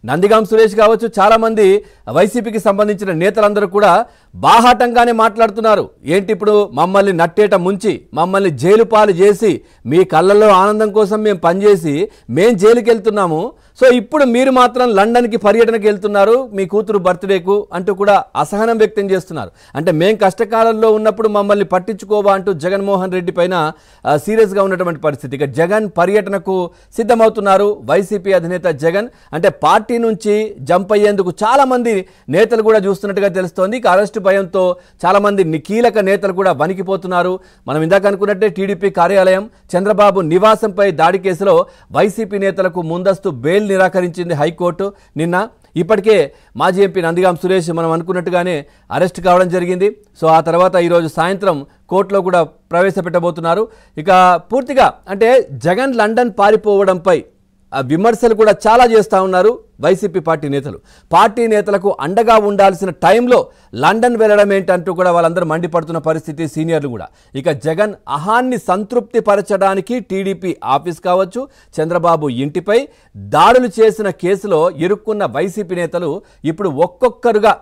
నందిగాం సురేష్ కావచ్చు, చాలామంది వైసీపీకి సంబంధించిన నేతలందరూ కూడా బాహాటంగానే మాట్లాడుతున్నారు. ఏంటి ఇప్పుడు మమ్మల్ని నట్టేట ముంచి మమ్మల్ని జైలు పాలు చేసి మీ కళ్ళల్లో ఆనందం కోసం మేము పనిచేసి మేము జైలుకి వెళ్తున్నాము, సో ఇప్పుడు మీరు మాత్రం లండన్కి పర్యటనకి వెళ్తున్నారు మీ కూతురు బర్త్డేకు అంటూ కూడా అసహనం వ్యక్తం చేస్తున్నారు. అంటే మేం కష్టకాలంలో ఉన్నప్పుడు మమ్మల్ని పట్టించుకోవా అంటూ జగన్మోహన్ రెడ్డి పైన సీరియస్గా ఉన్నటువంటి పరిస్థితి. ఇక జగన్ పర్యటనకు సిద్ధమవుతున్నారు వైసీపీ అధినేత జగన్. అంటే పార్టీ నుంచి జంప్ అయ్యేందుకు చాలామంది నేతలు కూడా చూస్తున్నట్టుగా తెలుస్తోంది. ఇక అరెస్టు భయంతో చాలామంది కీలక నేతలు కూడా వణికిపోతున్నారు. మనం ఇందాక అనుకున్నట్టే టీడీపీ కార్యాలయం, చంద్రబాబు నివాసంపై దాడి కేసులో వైసీపీ నేతలకు ముందస్తు బెయిల్ నిరాకరించింది హైకోర్టు నిన్న. ఇప్పటికే మాజీ ఎంపీ నందిగాం సురేష్ మనం అనుకున్నట్టుగానే అరెస్ట్ కావడం జరిగింది. సో ఆ తర్వాత ఈరోజు సాయంత్రం కోర్టులో కూడా ప్రవేశపెట్టబోతున్నారు. ఇక పూర్తిగా అంటే జగన్ లండన్ పారిపోవడంపై విమర్శలు కూడా చాలా చేస్తూ ఉన్నారు వైసీపీ పార్టీ నేతలు. పార్టీ నేతలకు అండగా ఉండాల్సిన టైంలో లండన్ వెళ్ళడం ఏంటంటూ కూడా వాళ్ళందరూ మండిపడుతున్న పరిస్థితి సీనియర్లు కూడా. ఇక జగన్ అహాన్ని సంతృప్తి పరచడానికి టీడీపీ ఆఫీస్ కావచ్చు, చంద్రబాబు ఇంటిపై దాడులు చేసిన కేసులో ఇరుక్కున్న వైసీపీ నేతలు ఇప్పుడు ఒక్కొక్కరుగా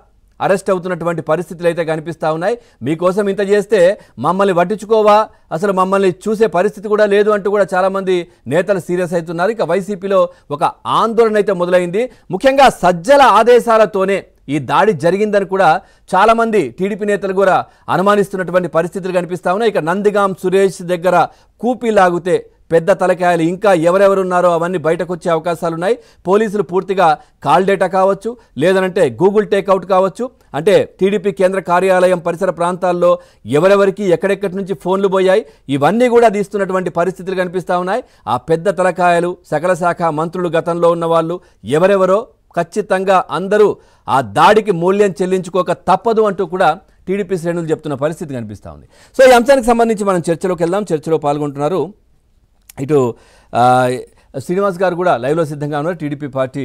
అరెస్ట్ అవుతున్నటువంటి పరిస్థితులు అయితే కనిపిస్తూ ఉన్నాయి. మీకోసం ఇంత చేస్తే మమ్మల్ని పట్టించుకోవా, అసలు మమ్మల్ని చూసే పరిస్థితి కూడా లేదు అంటూ కూడా చాలామంది నేతలు సీరియస్ అవుతున్నారు. ఇక వైసీపీలో ఒక ఆందోళన అయితే మొదలైంది. ముఖ్యంగా సజ్జల ఆదేశాలతోనే ఈ దాడి జరిగిందని కూడా చాలామంది టీడీపీ నేతలు కూడా అనుమానిస్తున్నటువంటి పరిస్థితులు కనిపిస్తూ ఉన్నాయి. ఇక నందిగాం సురేష్ దగ్గర కూపీ లాగితే పెద్ద తలకాయలు ఇంకా ఎవరెవరున్నారో అవన్నీ బయటకు వచ్చే అవకాశాలు ఉన్నాయి. పోలీసులు పూర్తిగా కాల్ డేటా కావచ్చు, లేదనంటే గూగుల్ టేక్అవుట్ కావచ్చు, అంటే టీడీపీ కేంద్ర కార్యాలయం పరిసర ప్రాంతాల్లో ఎవరెవరికి ఎక్కడెక్కడి నుంచి ఫోన్లు పోయాయి ఇవన్నీ కూడా తీస్తున్నటువంటి పరిస్థితులు కనిపిస్తూ ఉన్నాయి. ఆ పెద్ద తలకాయలు సకల శాఖ మంత్రులు గతంలో ఉన్న వాళ్ళు ఎవరెవరో ఖచ్చితంగా అందరూ ఆ దాడికి మూల్యం చెల్లించుకోక తప్పదు అంటూ కూడా టీడీపీ శ్రేణులు చెప్తున్న పరిస్థితి కనిపిస్తూ ఉంది. సో ఈ అంశానికి సంబంధించి మనం చర్చలోకి వెళ్దాం. చర్చలో పాల్గొంటున్నారు ఇటు శ్రీనివాస్ గారు కూడా లైవ్లో సిద్ధంగా ఉన్నారు, టీడీపీ పార్టీ